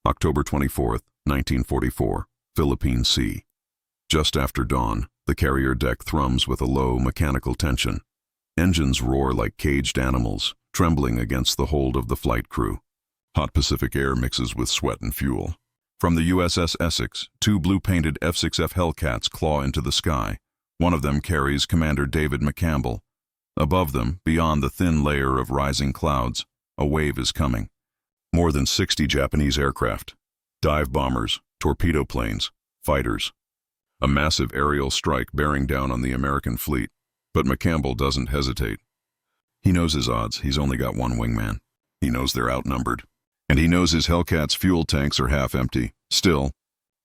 October 24th, 1944, Philippine Sea. Just after dawn, the carrier deck thrums with a low mechanical tension. Engines roar like caged animals, trembling against the hold of the flight crew. Hot Pacific air mixes with sweat and fuel. From the USS Essex, two blue-painted F-6F Hellcats claw into the sky. One of them carries Commander David McCampbell. Above them, beyond the thin layer of rising clouds, a wave is coming. More than 60 Japanese aircraft, dive bombers, torpedo planes, fighters. A massive aerial strike bearing down on the American fleet, but McCampbell doesn't hesitate. He knows his odds. He's only got one wingman. He knows they're outnumbered. And he knows his Hellcats' fuel tanks are half empty. Still,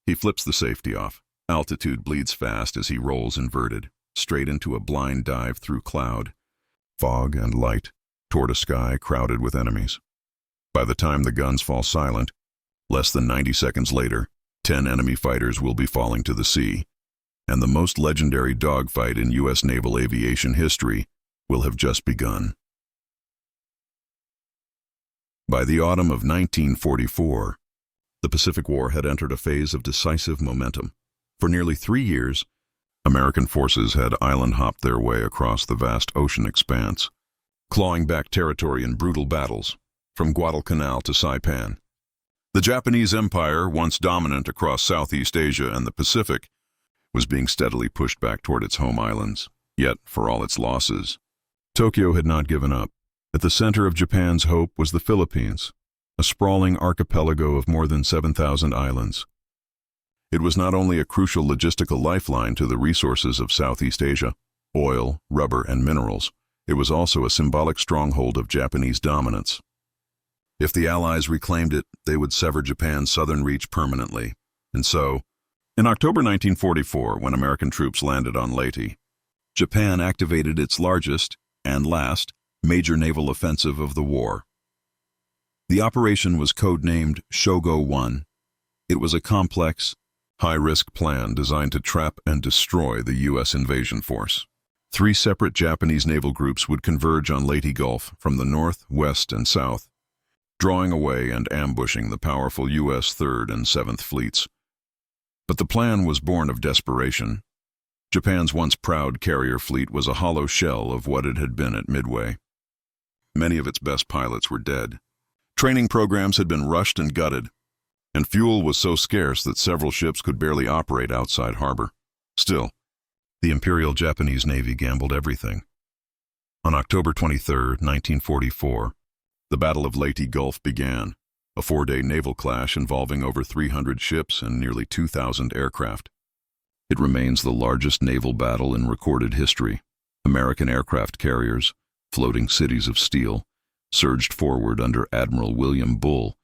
he flips the safety off. Altitude bleeds fast as he rolls inverted, straight into a blind dive through cloud, fog and light, toward a sky crowded with enemies. By the time the guns fall silent, less than 90 seconds later, 10 enemy fighters will be falling to the sea, and the most legendary dogfight in U.S. naval aviation history will have just begun. By the autumn of 1944, the Pacific War had entered a phase of decisive momentum. For nearly 3 years, American forces had island-hopped their way across the vast ocean expanse, clawing back territory in brutal battles, from Guadalcanal to Saipan. The Japanese Empire, once dominant across Southeast Asia and the Pacific, was being steadily pushed back toward its home islands. Yet, for all its losses, Tokyo had not given up. At the center of Japan's hope was the Philippines, a sprawling archipelago of more than 7,000 islands. It was not only a crucial logistical lifeline to the resources of Southeast Asia, oil, rubber, and minerals, it was also a symbolic stronghold of Japanese dominance. If the Allies reclaimed it, they would sever Japan's southern reach permanently. And so, in October 1944, when American troops landed on Leyte, Japan activated its largest, and last, major naval offensive of the war. The operation was codenamed Shogo 1. It was a complex, high-risk plan designed to trap and destroy the U.S. invasion force. 3 separate Japanese naval groups would converge on Leyte Gulf from the north, west, and south, drawing away and ambushing the powerful U.S. 3rd and 7th Fleets. But the plan was born of desperation. Japan's once proud carrier fleet was a hollow shell of what it had been at Midway. Many of its best pilots were dead. Training programs had been rushed and gutted, and fuel was so scarce that several ships could barely operate outside harbor. Still, the Imperial Japanese Navy gambled everything. On October 23, 1944, the Battle of Leyte Gulf began, a 4-day naval clash involving over 300 ships and nearly 2,000 aircraft. It remains the largest naval battle in recorded history. American aircraft carriers, floating cities of steel, surged forward under Admiral William Bull,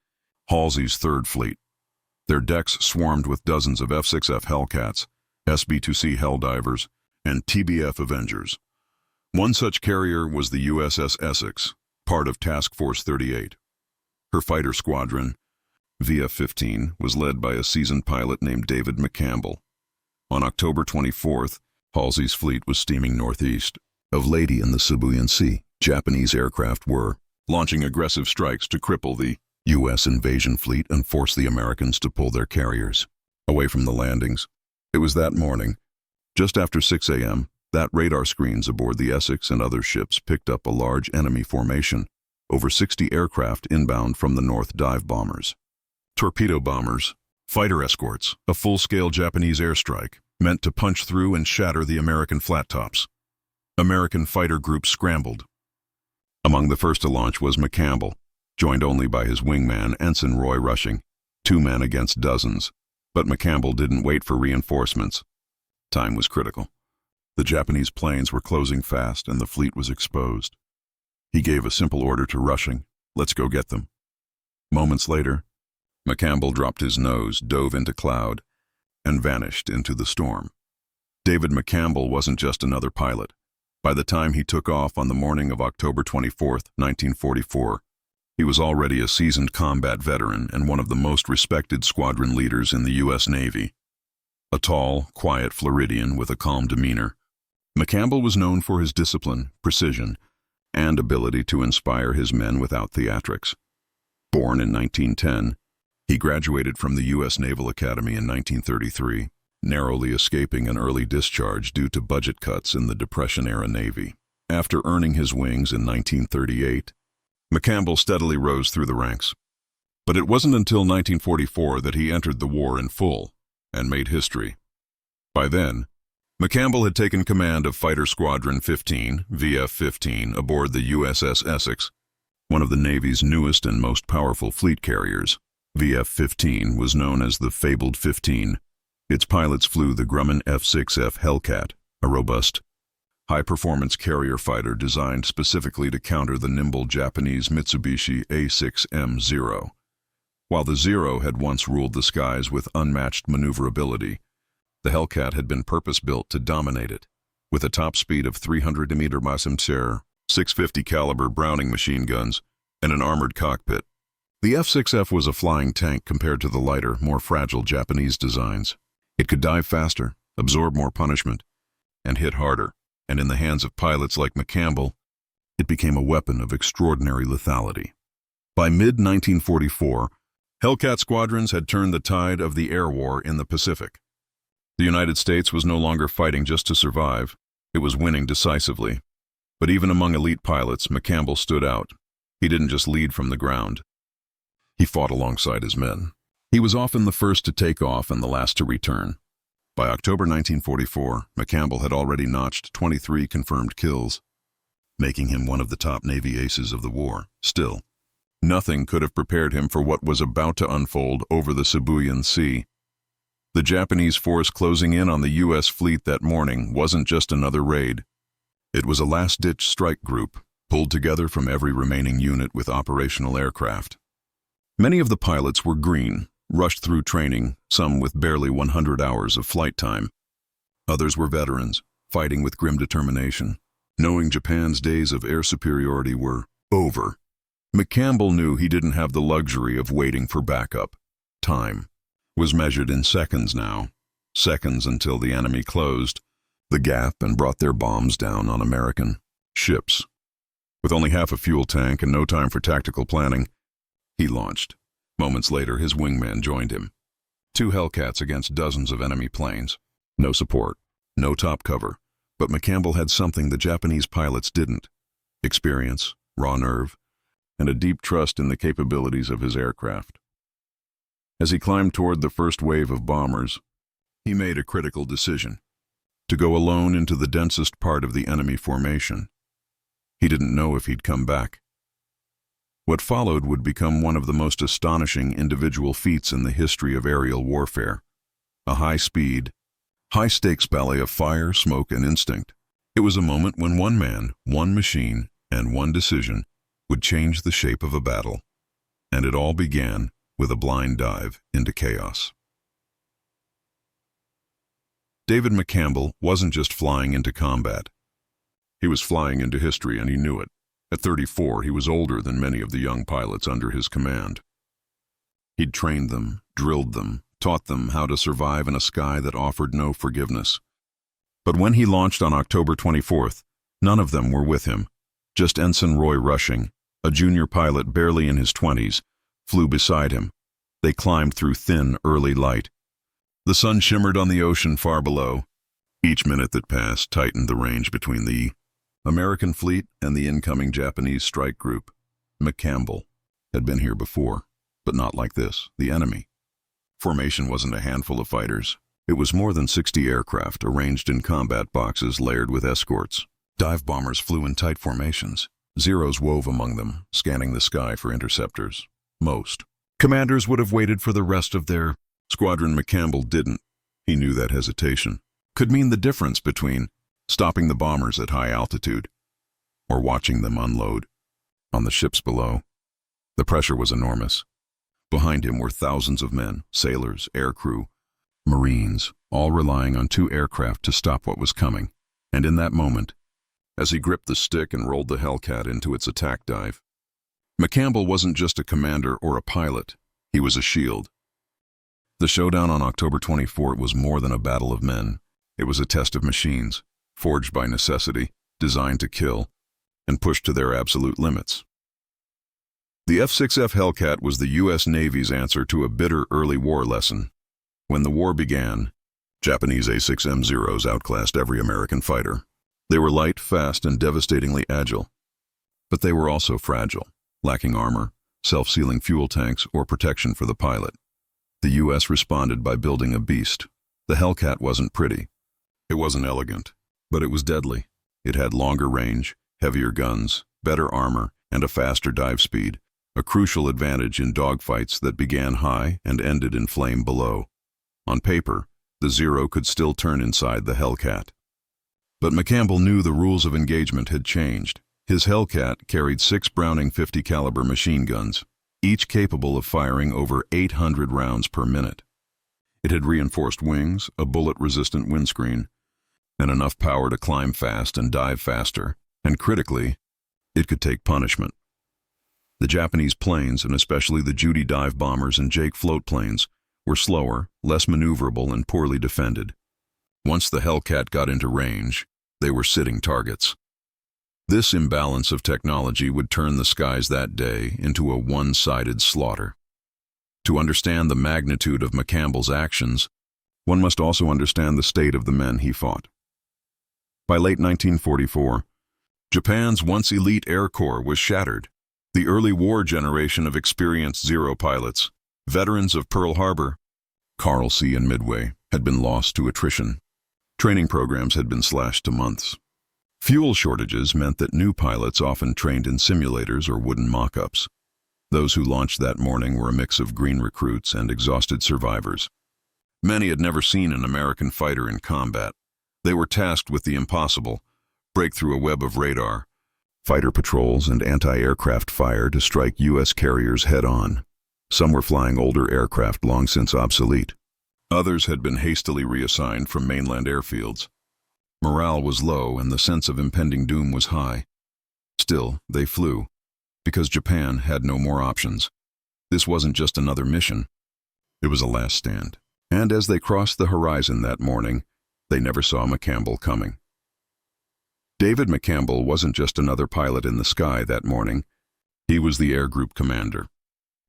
Halsey's 3rd Fleet. Their decks swarmed with dozens of F-6F Hellcats, SB-2C Helldivers, and TBF Avengers. One such carrier was the USS Essex, part of Task Force 38. Her fighter squadron, VF-15, was led by a seasoned pilot named David McCampbell. On October 24th, Halsey's fleet was steaming northeast of Leyte in the Sibuyan Sea. Japanese aircraft were launching aggressive strikes to cripple the U.S. invasion fleet and force the Americans to pull their carriers away from the landings. It was that morning, just after 6 a.m., that radar screens aboard the Essex and other ships picked up a large enemy formation, over 60 aircraft inbound from the North dive bombers. Torpedo bombers, fighter escorts, a full-scale Japanese airstrike, meant to punch through and shatter the American flat tops. American fighter groups scrambled. Among the first to launch was McCampbell, joined only by his wingman, Ensign Roy Rushing, 2 men against dozens. But McCampbell didn't wait for reinforcements. Time was critical. The Japanese planes were closing fast and the fleet was exposed. He gave a simple order to Rushing, "Let's go get them." Moments later, McCampbell dropped his nose, dove into cloud, and vanished into the storm. David McCampbell wasn't just another pilot. By the time he took off on the morning of October 24, 1944, he was already a seasoned combat veteran and one of the most respected squadron leaders in the U.S. Navy. A tall, quiet Floridian with a calm demeanor, McCampbell was known for his discipline, precision, and ability to inspire his men without theatrics. Born in 1910, He graduated from the U.S. Naval Academy in 1933, narrowly escaping an early discharge due to budget cuts in the Depression-era Navy. After earning his wings in 1938, McCampbell steadily rose through the ranks. But it wasn't until 1944 that he entered the war in full and made history. By then, McCampbell had taken command of Fighter Squadron 15, VF-15, aboard the USS Essex, one of the Navy's newest and most powerful fleet carriers. VF-15 was known as the fabled 15. Its pilots flew the Grumman F-6F Hellcat, a robust, high-performance carrier fighter designed specifically to counter the nimble Japanese Mitsubishi A6M-0. While the Zero had once ruled the skies with unmatched maneuverability, the Hellcat had been purpose-built to dominate it. With a top speed of 300 mm, 650 caliber Browning machine guns, and an armored cockpit, the F-6F was a flying tank compared to the lighter, more fragile Japanese designs. It could dive faster, absorb more punishment, and hit harder, and in the hands of pilots like McCampbell, it became a weapon of extraordinary lethality. By mid-1944, Hellcat squadrons had turned the tide of the air war in the Pacific. The United States was no longer fighting just to survive, it was winning decisively. But even among elite pilots, McCampbell stood out. He didn't just lead from the ground. He fought alongside his men. He was often the first to take off and the last to return. By October 1944, McCampbell had already notched 23 confirmed kills, making him one of the top Navy aces of the war. Still, nothing could have prepared him for what was about to unfold over the Sibuyan Sea. The Japanese force closing in on the U.S. fleet that morning wasn't just another raid. It was a last-ditch strike group, pulled together from every remaining unit with operational aircraft. Many of the pilots were green, rushed through training, some with barely 100 hours of flight time. Others were veterans, fighting with grim determination, knowing Japan's days of air superiority were over. McCampbell knew he didn't have the luxury of waiting for backup. Time was measured in seconds now, seconds until the enemy closed the gap and brought their bombs down on American ships. With only half a fuel tank and no time for tactical planning, he launched. Moments later, his wingman joined him. 2 Hellcats against dozens of enemy planes. No support, no top cover, but McCampbell had something the Japanese pilots didn't: experience, raw nerve, and a deep trust in the capabilities of his aircraft. As he climbed toward the first wave of bombers, he made a critical decision: to go alone into the densest part of the enemy formation. He didn't know if he'd come back. What followed would become one of the most astonishing individual feats in the history of aerial warfare. A high-speed, high-stakes ballet of fire, smoke, and instinct. It was a moment when one man, one machine, and one decision would change the shape of a battle. And it all began with a blind dive into chaos. David McCampbell wasn't just flying into combat. He was flying into history, and he knew it. At 34, he was older than many of the young pilots under his command. He'd trained them, drilled them, taught them how to survive in a sky that offered no forgiveness. But when he launched on October 24th, none of them were with him. Just Ensign Roy Rushing, a junior pilot barely in his 20s, flew beside him. They climbed through thin, early light. The sun shimmered on the ocean far below. Each minute that passed tightened the range between the American fleet and the incoming Japanese strike group. McCampbell had been here before, but not like this, the enemy. Formation wasn't a handful of fighters. It was more than 60 aircraft arranged in combat boxes layered with escorts. Dive bombers flew in tight formations. Zeros wove among them, scanning the sky for interceptors. Most commanders would have waited for the rest of their squadron. McCampbell didn't. He knew that hesitation could mean the difference between stopping the bombers at high altitude or watching them unload on the ships below. The pressure was enormous. Behind him were thousands of men, sailors, aircrew, Marines, all relying on 2 aircraft to stop what was coming. And in that moment, as he gripped the stick and rolled the Hellcat into its attack dive, McCampbell wasn't just a commander or a pilot, he was a shield. The showdown on October 24 was more than a battle of men. It was a test of machines, forged by necessity, designed to kill, and pushed to their absolute limits. The F-6F Hellcat was the U.S. Navy's answer to a bitter early war lesson. When the war began, Japanese A-6M-Zeros outclassed every American fighter. They were light, fast, and devastatingly agile. But they were also fragile, lacking armor, self-sealing fuel tanks, or protection for the pilot. The U.S. responded by building a beast. The Hellcat wasn't pretty. It wasn't elegant, but it was deadly. It had longer range, heavier guns, better armor, and a faster dive speed, a crucial advantage in dogfights that began high and ended in flame below. On paper, the Zero could still turn inside the Hellcat. But McCampbell knew the rules of engagement had changed. His Hellcat carried 6 Browning 50 caliber machine guns, each capable of firing over 800 rounds per minute. It had reinforced wings, a bullet-resistant windscreen, and enough power to climb fast and dive faster, and critically, it could take punishment. The Japanese planes, and especially the Judy dive bombers and Jake float planes, were slower, less maneuverable, and poorly defended. Once the Hellcat got into range, they were sitting targets. This imbalance of technology would turn the skies that day into a one-sided slaughter. To understand the magnitude of McCampbell's actions, one must also understand the state of the men he fought. By late 1944, Japan's once elite Air Corps was shattered. The early war generation of experienced Zero pilots, veterans of Pearl Harbor, Coral Sea, and Midway, had been lost to attrition. Training programs had been slashed to months. Fuel shortages meant that new pilots often trained in simulators or wooden mock-ups. Those who launched that morning were a mix of green recruits and exhausted survivors. Many had never seen an American fighter in combat. They were tasked with the impossible: break through a web of radar, fighter patrols, and anti-aircraft fire to strike U.S. carriers head-on. Some were flying older aircraft long since obsolete. Others had been hastily reassigned from mainland airfields. Morale was low and the sense of impending doom was high. Still, they flew, because Japan had no more options. This wasn't just another mission. It was a last stand. And as they crossed the horizon that morning, they never saw McCampbell coming. David McCampbell wasn't just another pilot in the sky that morning. He was the air group commander,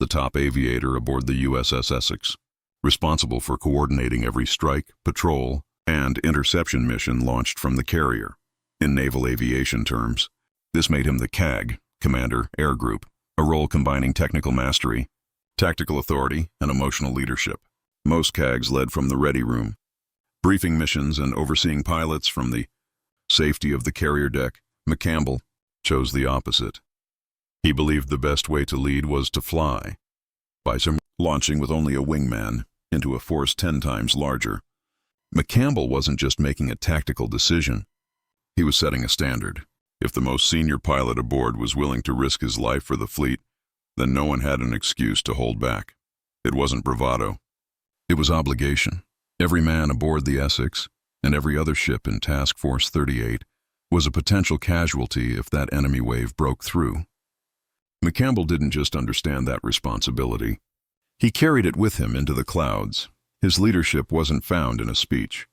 the top aviator aboard the USS Essex, responsible for coordinating every strike, patrol, and interception mission launched from the carrier. In naval aviation terms, this made him the CAG, Commander Air Group, a role combining technical mastery, tactical authority, and emotional leadership. Most CAGs led from the ready room, briefing missions and overseeing pilots from the safety of the carrier deck. McCampbell chose the opposite. He believed the best way to lead was to fly, by launching with only a wingman into a force 10 times larger. McCampbell wasn't just making a tactical decision. He was setting a standard. If the most senior pilot aboard was willing to risk his life for the fleet, then no one had an excuse to hold back. It wasn't bravado. It was obligation. Every man aboard the Essex, and every other ship in Task Force 38, was a potential casualty if that enemy wave broke through. McCampbell didn't just understand that responsibility. He carried it with him into the clouds. His leadership wasn't found in a speech.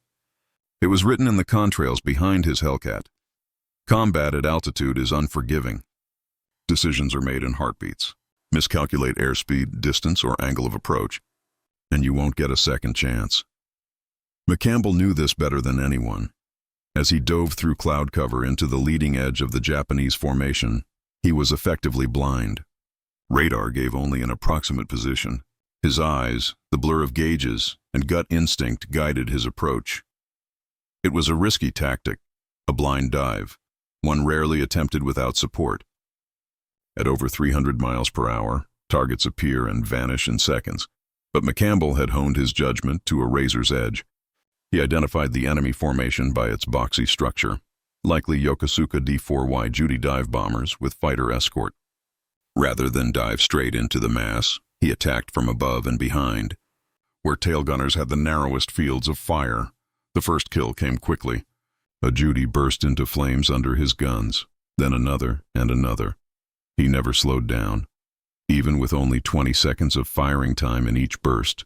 It was written in the contrails behind his Hellcat. Combat at altitude is unforgiving. Decisions are made in heartbeats. Miscalculate airspeed, distance, or angle of approach, and you won't get a second chance. McCampbell knew this better than anyone. As he dove through cloud cover into the leading edge of the Japanese formation, he was effectively blind. Radar gave only an approximate position. His eyes, the blur of gauges, and gut instinct guided his approach. It was a risky tactic, a blind dive, one rarely attempted without support. At over 300 miles per hour, targets appear and vanish in seconds, but McCampbell had honed his judgment to a razor's edge. He identified the enemy formation by its boxy structure, likely Yokosuka D-4Y Judy dive bombers with fighter escort. Rather than dive straight into the mass, he attacked from above and behind. Where tail gunners had the narrowest fields of fire, the first kill came quickly. A Judy burst into flames under his guns, then another and another. He never slowed down, even with only 20 seconds of firing time in each burst.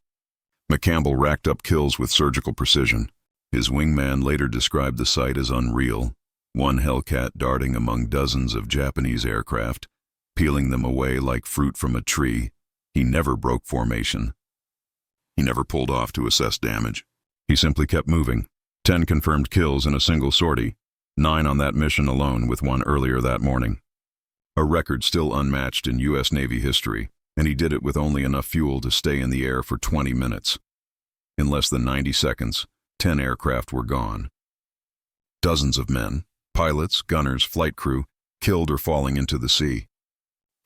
McCampbell racked up kills with surgical precision. His wingman later described the sight as unreal, one Hellcat darting among dozens of Japanese aircraft, peeling them away like fruit from a tree. He never broke formation. He never pulled off to assess damage. He simply kept moving. 10 confirmed kills in a single sortie, 9 on that mission alone with one earlier that morning. A record still unmatched in U.S. Navy history, and he did it with only enough fuel to stay in the air for 20 minutes. In less than 90 seconds, 10 aircraft were gone. Dozens of men, pilots, gunners, flight crew, killed or falling into the sea.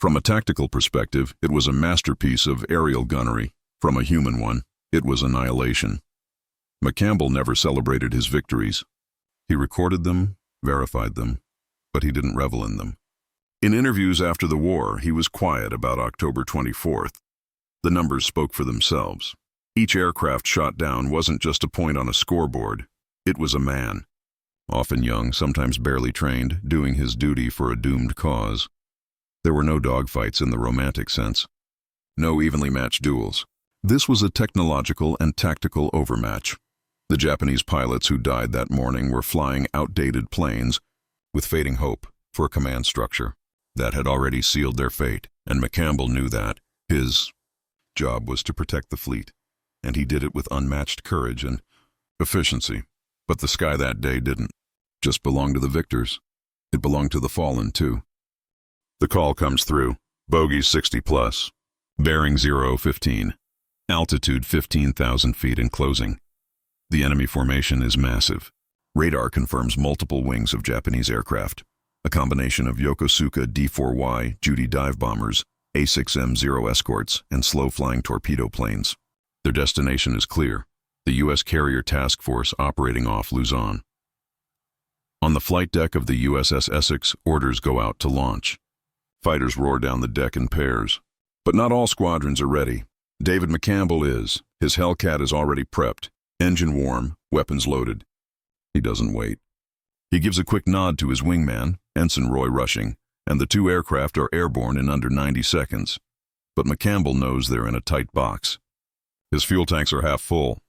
From a tactical perspective, it was a masterpiece of aerial gunnery. From a human one, it was annihilation. McCampbell never celebrated his victories. He recorded them, verified them, but he didn't revel in them. In interviews after the war, he was quiet about October 24th. The numbers spoke for themselves. Each aircraft shot down wasn't just a point on a scoreboard. It was a man. Often young, sometimes barely trained, doing his duty for a doomed cause. There were no dogfights in the romantic sense. No evenly matched duels. This was a technological and tactical overmatch. The Japanese pilots who died that morning were flying outdated planes with fading hope for a command structure that had already sealed their fate, and McCampbell knew that. His job was to protect the fleet, and he did it with unmatched courage and efficiency. But the sky that day didn't just belong to the victors. It belonged to the fallen, too. The call comes through. Bogey 60 plus. Bearing 015. Altitude 15,000 feet in closing. The enemy formation is massive. Radar confirms multiple wings of Japanese aircraft. A combination of Yokosuka D-4Y Judy dive bombers, A-6M-0 escorts, and slow-flying torpedo planes. Their destination is clear. The U.S. Carrier Task Force operating off Luzon. On the flight deck of the USS Essex, orders go out to launch. Fighters roar down the deck in pairs. But not all squadrons are ready. David McCampbell is. His Hellcat is already prepped, engine warm, weapons loaded. He doesn't wait. He gives a quick nod to his wingman, Ensign Roy Rushing, and the 2 aircraft are airborne in under 90 seconds. But McCampbell knows they're in a tight box. His fuel tanks are half full.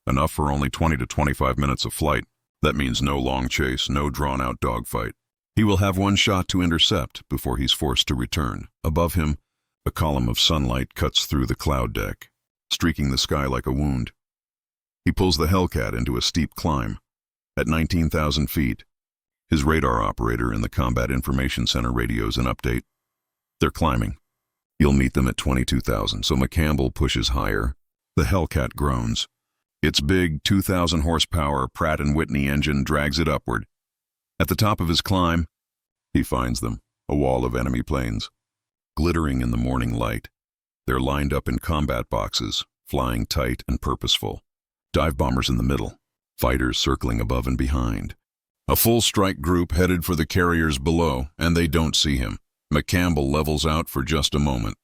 Enough for only 20 to 25 minutes of flight. That means no long chase, no drawn-out dogfight. He will have one shot to intercept before he's forced to return. Above him, a column of sunlight cuts through the cloud deck, streaking the sky like a wound. He pulls the Hellcat into a steep climb. At 19,000 feet, his radar operator in the Combat Information Center radios an update. They're climbing. You'll meet them at 22,000, so McCampbell pushes higher. The Hellcat groans. Its big 2,000 horsepower Pratt & Whitney engine drags it upward. At the top of his climb, he finds them, a wall of enemy planes. Glittering in the morning light, they're lined up in combat boxes, flying tight and purposeful. Dive bombers in the middle, fighters circling above and behind. A full strike group headed for the carriers below, and they don't see him. McCampbell levels out for just a moment.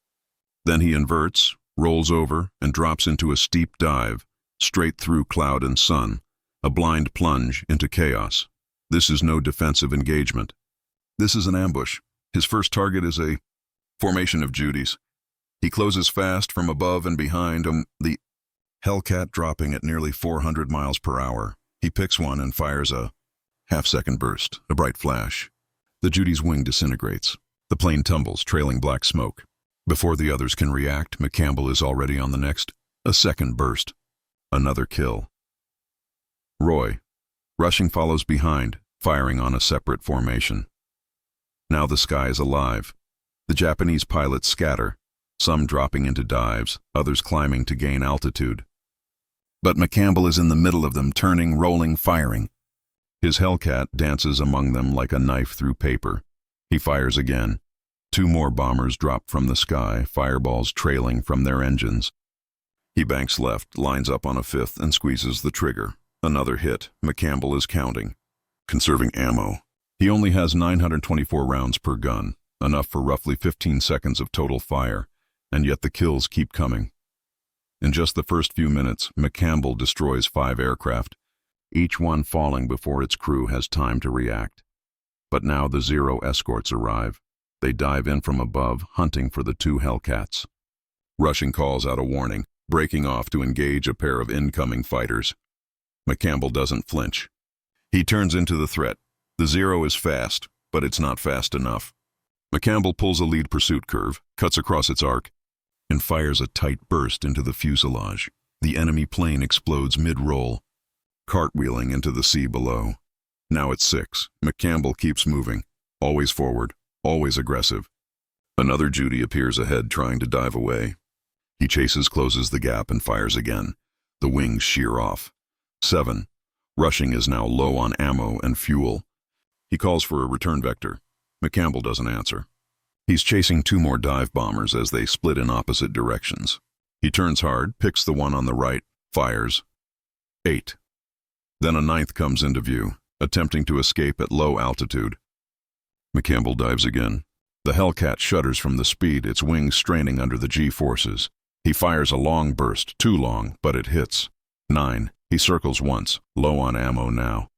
Then he inverts, rolls over, and drops into a steep dive, straight through cloud and sun, a blind plunge into chaos. This is no defensive engagement. This is an ambush. His first target is a formation of Judys. He closes fast from above and behind him, the Hellcat dropping at nearly 400 miles per hour. He picks one and fires a half-second burst, a bright flash. The Judy's wing disintegrates. The plane tumbles, trailing black smoke. Before the others can react, McCampbell is already on the next. A second burst. Another kill. Roy, Rushing follows behind, firing on a separate formation. Now the sky is alive. The Japanese pilots scatter, some dropping into dives, others climbing to gain altitude. But McCampbell is in the middle of them, turning, rolling, firing. His Hellcat dances among them like a knife through paper. He fires again. 2 more bombers drop from the sky, fireballs trailing from their engines. He banks left, lines up on a 5th, and squeezes the trigger. Another hit. McCampbell is counting. Conserving ammo. He only has 924 rounds per gun, enough for roughly 15 seconds of total fire, and yet the kills keep coming. In just the first few minutes, McCampbell destroys 5 aircraft, each one falling before its crew has time to react. But now the 0 escorts arrive. They dive in from above, hunting for the 2 Hellcats. Rushing calls out a warning, breaking off to engage a pair of incoming fighters. McCampbell doesn't flinch. He turns into the threat. The 0 is fast, but it's not fast enough. McCampbell pulls a lead pursuit curve, cuts across its arc, and fires a tight burst into the fuselage. The enemy plane explodes mid-roll, cartwheeling into the sea below. Now at 6, McCampbell keeps moving, always forward, always aggressive. Another Judy appears ahead trying to dive away. He chases, closes the gap, and fires again. The wings shear off. 7. Rushing is now low on ammo and fuel. He calls for a return vector. McCampbell doesn't answer. He's chasing 2 more dive bombers as they split in opposite directions. He turns hard, picks the one on the right, fires. 8. Then a 9th comes into view, attempting to escape at low altitude. McCampbell dives again. The Hellcat shudders from the speed, its wings straining under the G-forces. He fires a long burst, too long, but it hits. 9. He circles once, low on ammo now.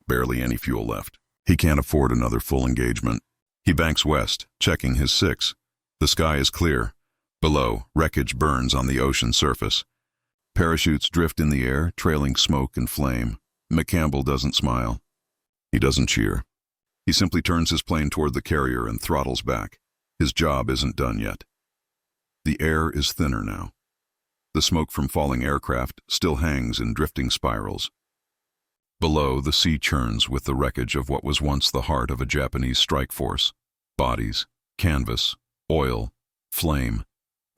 Barely any fuel left. He can't afford another full engagement. He banks west, checking his 6. The sky is clear. Below, wreckage burns on the ocean surface. Parachutes drift in the air, trailing smoke and flame. McCampbell doesn't smile. He doesn't cheer. He simply turns his plane toward the carrier and throttles back. His job isn't done yet. The air is thinner now. The smoke from falling aircraft still hangs in drifting spirals. Below, the sea churns with the wreckage of what was once the heart of a Japanese strike force. Bodies, canvas, oil, flame.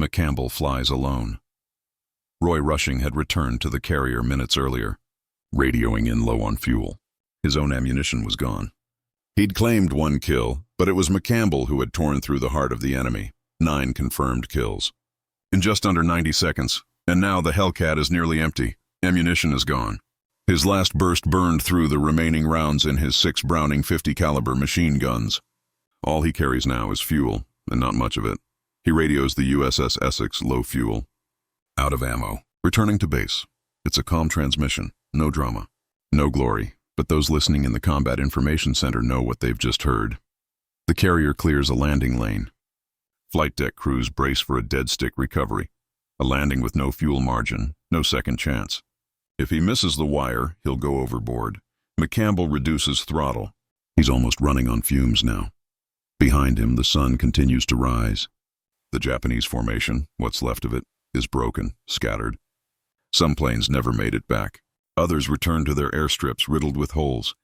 McCampbell flies alone. Roy Rushing had returned to the carrier minutes earlier, radioing in low on fuel. His own ammunition was gone. He'd claimed 1 kill, but it was McCampbell who had torn through the heart of the enemy. 9 confirmed kills. In just under 90 seconds, and now the Hellcat is nearly empty. Ammunition is gone. His last burst burned through the remaining rounds in his 6 Browning 50 caliber machine guns. All he carries now is fuel, and not much of it. He radios the USS Essex, low fuel. Out of ammo. Returning to base. It's a calm transmission, no drama, no glory, but those listening in the Combat Information Center know what they've just heard. The carrier clears a landing lane. Flight deck crews brace for a dead-stick recovery. A landing with no fuel margin, no second chance. If he misses the wire, he'll go overboard. McCampbell reduces throttle. He's almost running on fumes now. Behind him, the sun continues to rise. The Japanese formation, what's left of it, is broken, scattered. Some planes never made it back. Others returned to their airstrips riddled with holes.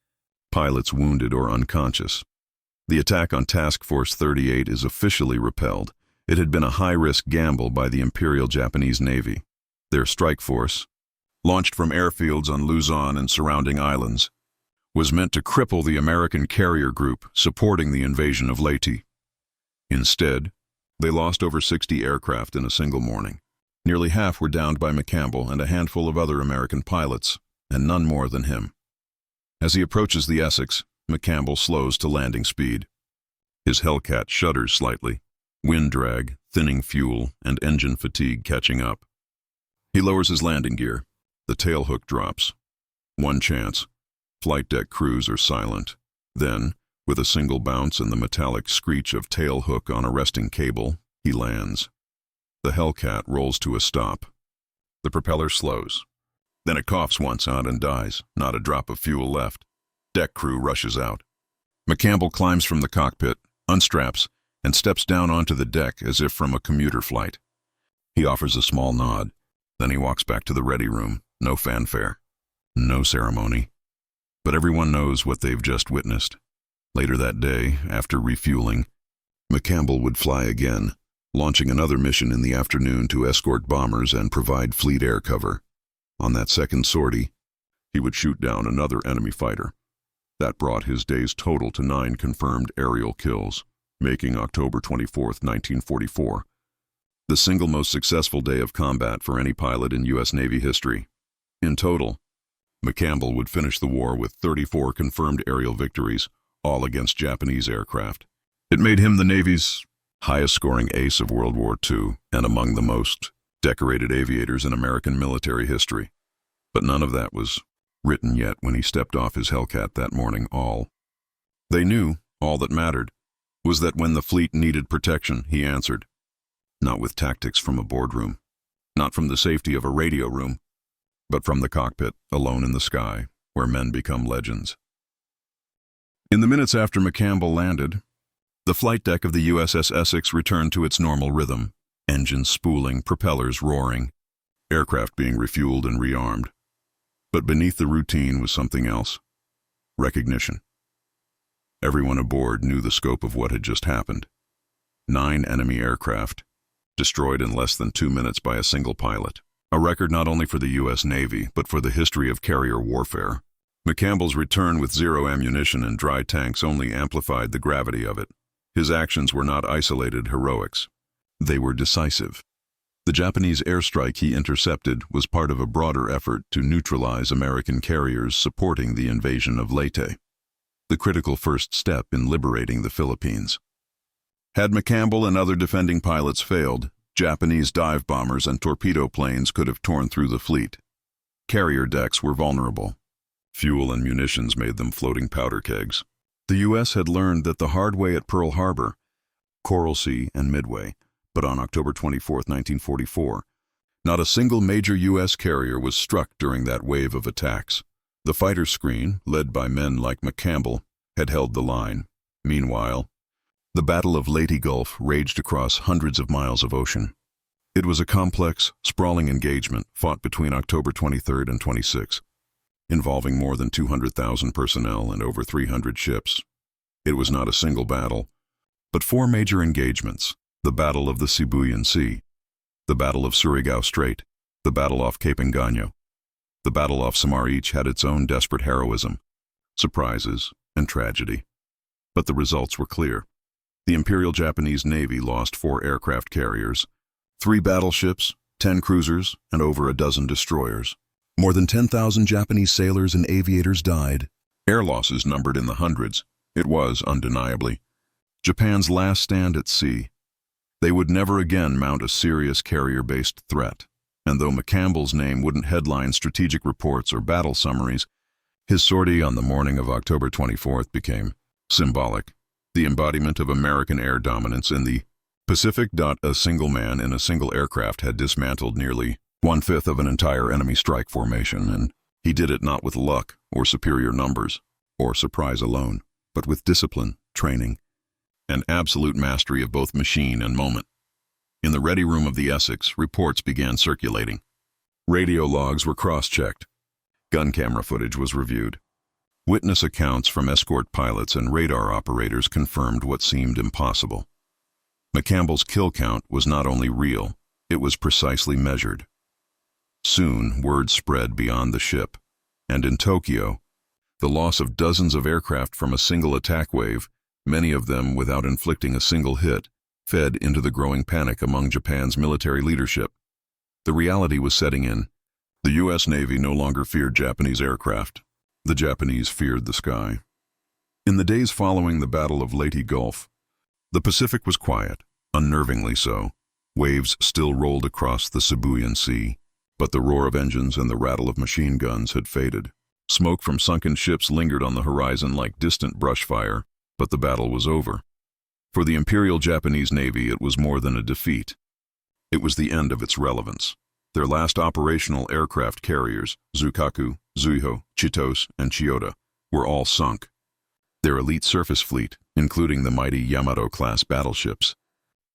Pilots wounded or unconscious. The attack on Task Force 38 is officially repelled. It had been a high-risk gamble by the Imperial Japanese Navy. Their strike force, launched from airfields on Luzon and surrounding islands, was meant to cripple the American carrier group supporting the invasion of Leyte. Instead, they lost over 60 aircraft in a single morning. Nearly half were downed by McCampbell and a handful of other American pilots, and none more than him. As he approaches the Essex, McCampbell slows to landing speed. His Hellcat shudders slightly, wind drag, thinning fuel, and engine fatigue catching up. He lowers his landing gear. The tail hook drops. One chance. Flight deck crews are silent. Then, with a single bounce and the metallic screech of tail hook on a resting cable, he lands. The Hellcat rolls to a stop. The propeller slows. Then it coughs once out and dies, not a drop of fuel left. Deck crew rushes out. McCampbell climbs from the cockpit, unstraps, and steps down onto the deck as if from a commuter flight. He offers a small nod. Then he walks back to the ready room. No fanfare. No ceremony. But everyone knows what they've just witnessed. Later that day, after refueling, McCampbell would fly again, launching another mission in the afternoon to escort bombers and provide fleet air cover. On that second sortie, he would shoot down another enemy fighter. That brought his day's total to 9 confirmed aerial kills, making October 24, 1944, the single most successful day of combat for any pilot in U.S. Navy history. In total, McCampbell would finish the war with 34 confirmed aerial victories, all against Japanese aircraft. It made him the Navy's highest-scoring ace of World War II and among the most decorated aviators in American military history. But none of that was written yet when he stepped off his Hellcat that morning. They knew all that mattered was that when the fleet needed protection, he answered. Not with tactics from a boardroom, not from the safety of a radio room, but from the cockpit, alone in the sky, where men become legends. In the minutes after McCampbell landed, The flight deck of the USS Essex returned to its normal rhythm, engines spooling, propellers roaring, aircraft being refueled and rearmed. But beneath the routine was something else. Recognition. Everyone aboard knew the scope of what had just happened. 9 enemy aircraft, destroyed in less than 2 minutes by a single pilot. A record not only for the U.S. Navy, but for the history of carrier warfare. McCampbell's return with 0 ammunition and dry tanks only amplified the gravity of it. His actions were not isolated heroics. They were decisive. The Japanese airstrike he intercepted was part of a broader effort to neutralize American carriers supporting the invasion of Leyte, the critical first step in liberating the Philippines. Had McCampbell and other defending pilots failed, Japanese dive bombers and torpedo planes could have torn through the fleet. Carrier decks were vulnerable. Fuel and munitions made them floating powder kegs. The U.S. had learned that the hard way at Pearl Harbor, Coral Sea, and Midway, but on October 24, 1944, not a single major U.S. carrier was struck during that wave of attacks. The fighter screen, led by men like McCampbell, had held the line. Meanwhile, the Battle of Leyte Gulf raged across hundreds of miles of ocean. It was a complex, sprawling engagement fought between October 23 and 26, involving more than 200,000 personnel and over 300 ships. It was not a single battle, but 4 major engagements: the Battle of the Sibuyan Sea, the Battle of Surigao Strait, the Battle off Cape Engano. The battle off Samar each had its own desperate heroism, surprises, and tragedy. But the results were clear. The Imperial Japanese Navy lost 4 aircraft carriers, 3 battleships, 10 cruisers, and over a dozen destroyers. More than 10,000 Japanese sailors and aviators died. Air losses numbered in the hundreds. It was, undeniably, Japan's last stand at sea. They would never again mount a serious carrier-based threat. And though McCampbell's name wouldn't headline strategic reports or battle summaries, his sortie on the morning of October 24th became symbolic, the embodiment of American air dominance in the Pacific. A single man in a single aircraft had dismantled nearly 1/5 of an entire enemy strike formation, and he did it not with luck or superior numbers or surprise alone, but with discipline, training, and absolute mastery of both machine and moment. In the ready room of the Essex, reports began circulating. Radio logs were cross-checked. Gun camera footage was reviewed. Witness accounts from escort pilots and radar operators confirmed what seemed impossible. McCampbell's kill count was not only real, it was precisely measured. Soon, word spread beyond the ship, and in Tokyo, the loss of dozens of aircraft from a single attack wave, many of them without inflicting a single hit, fed into the growing panic among Japan's military leadership. The reality was setting in. The U.S. Navy no longer feared Japanese aircraft. The Japanese feared the sky. In the days following the Battle of Leyte Gulf, the Pacific was quiet, unnervingly so. Waves still rolled across the Sibuyan Sea, but the roar of engines and the rattle of machine guns had faded. Smoke from sunken ships lingered on the horizon like distant brush fire, but the battle was over. For the Imperial Japanese Navy, it was more than a defeat. It was the end of its relevance. Their last operational aircraft carriers, Zukaku, Zuiho, Chitose, and Chiyoda, were all sunk. Their elite surface fleet, including the mighty Yamato-class battleships,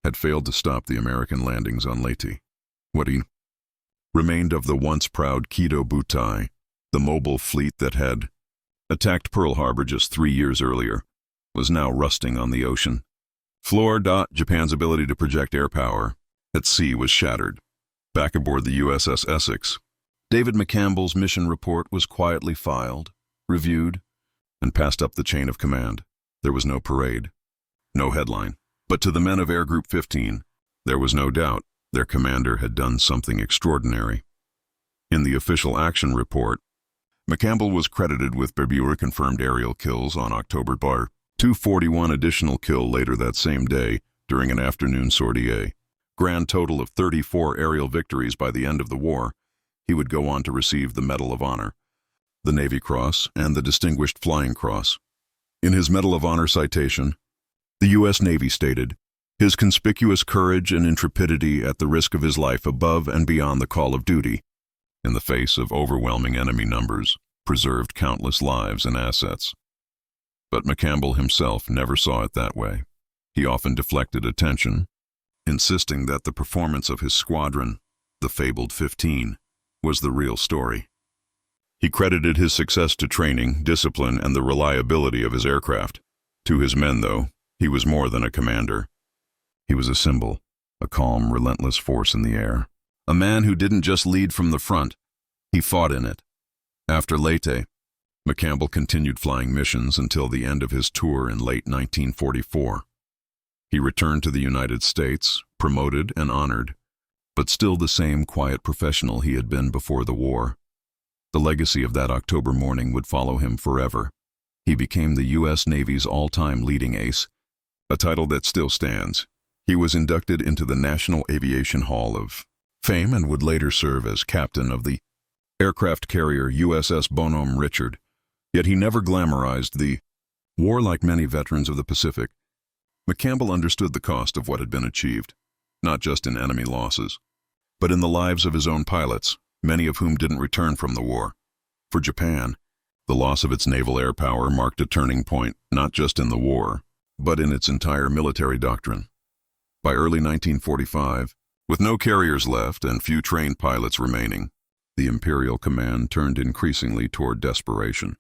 had failed to stop the American landings on Leyte. What remained of the once proud Kido Butai, the mobile fleet that had attacked Pearl Harbor just 3 years earlier, was now rusting on the ocean. Japan's ability to project air power at sea was shattered. Back aboard the USS Essex, David McCampbell's mission report was quietly filed, reviewed, and passed up the chain of command. There was no parade, no headline. But to the men of Air Group 15, there was no doubt their commander had done something extraordinary. In the official action report, McCampbell was credited with Berbera-confirmed aerial kills on October 241 additional kill later that same day during an afternoon sortie. Grand total of 34 aerial victories by the end of the war. He would go on to receive the Medal of Honor, the Navy Cross, and the Distinguished Flying Cross. In his Medal of Honor citation, the U.S. Navy stated, "His conspicuous courage and intrepidity at the risk of his life above and beyond the call of duty, in the face of overwhelming enemy numbers, preserved countless lives and assets." But McCampbell himself never saw it that way. He often deflected attention, insisting that the performance of his squadron, the fabled 15, was the real story. He credited his success to training, discipline, and the reliability of his aircraft. To his men, though, he was more than a commander. He was a symbol, a calm, relentless force in the air. A man who didn't just lead from the front, he fought in it. After Leyte, McCampbell continued flying missions until the end of his tour in late 1944. He returned to the United States, promoted and honored, but still the same quiet professional he had been before the war. The legacy of that October morning would follow him forever. He became the U.S. Navy's all-time leading ace, a title that still stands. He was inducted into the National Aviation Hall of Fame and would later serve as captain of the aircraft carrier USS Bonhomme Richard. Yet he never glamorized the war like many veterans of the Pacific. McCampbell understood the cost of what had been achieved, not just in enemy losses, but in the lives of his own pilots, many of whom didn't return from the war. For Japan, the loss of its naval air power marked a turning point, not just in the war, but in its entire military doctrine. By early 1945, with no carriers left and few trained pilots remaining, the Imperial Command turned increasingly toward desperation,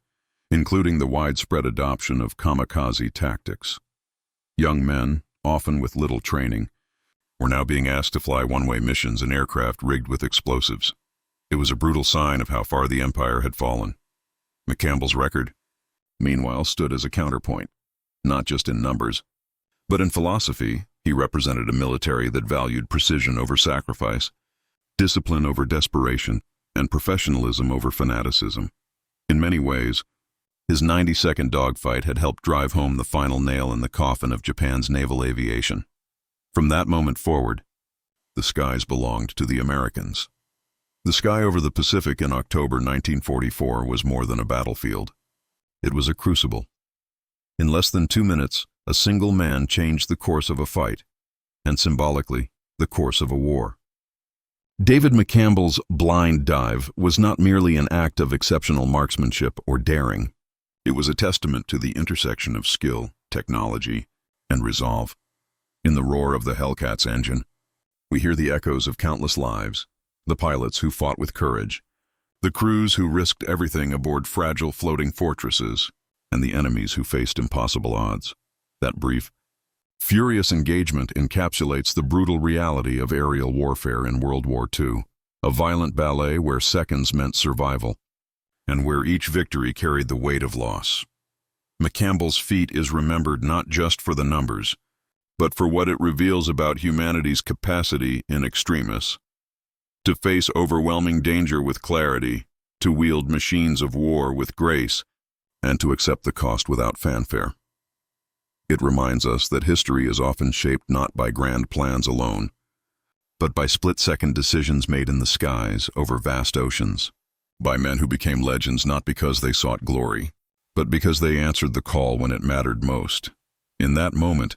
including the widespread adoption of kamikaze tactics. Young men, often with little training, were now being asked to fly one-way missions in aircraft rigged with explosives. It was a brutal sign of how far the empire had fallen. McCampbell's record, meanwhile, stood as a counterpoint, not just in numbers, but in philosophy. He represented a military that valued precision over sacrifice, discipline over desperation, and professionalism over fanaticism. In many ways, his 90-second dogfight had helped drive home the final nail in the coffin of Japan's naval aviation. From that moment forward, the skies belonged to the Americans. The sky over the Pacific in October 1944 was more than a battlefield. It was a crucible. In less than 2 minutes, a single man changed the course of a fight, and symbolically, the course of a war. David McCampbell's blind dive was not merely an act of exceptional marksmanship or daring. It was a testament to the intersection of skill, technology, and resolve. In the roar of the Hellcat's engine, we hear the echoes of countless lives, the pilots who fought with courage, the crews who risked everything aboard fragile floating fortresses, and the enemies who faced impossible odds. That brief, furious engagement encapsulates the brutal reality of aerial warfare in World War II, a violent ballet where seconds meant survival, and where each victory carried the weight of loss. McCampbell's feat is remembered not just for the numbers, but for what it reveals about humanity's capacity in extremis, to face overwhelming danger with clarity, to wield machines of war with grace, and to accept the cost without fanfare. It reminds us that history is often shaped not by grand plans alone, but by split-second decisions made in the skies over vast oceans, by men who became legends not because they sought glory, but because they answered the call when it mattered most. In that moment,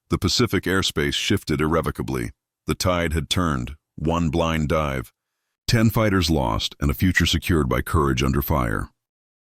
the Pacific airspace shifted irrevocably. The tide had turned, one blind dive, 10 fighters lost, and a future secured by courage under fire.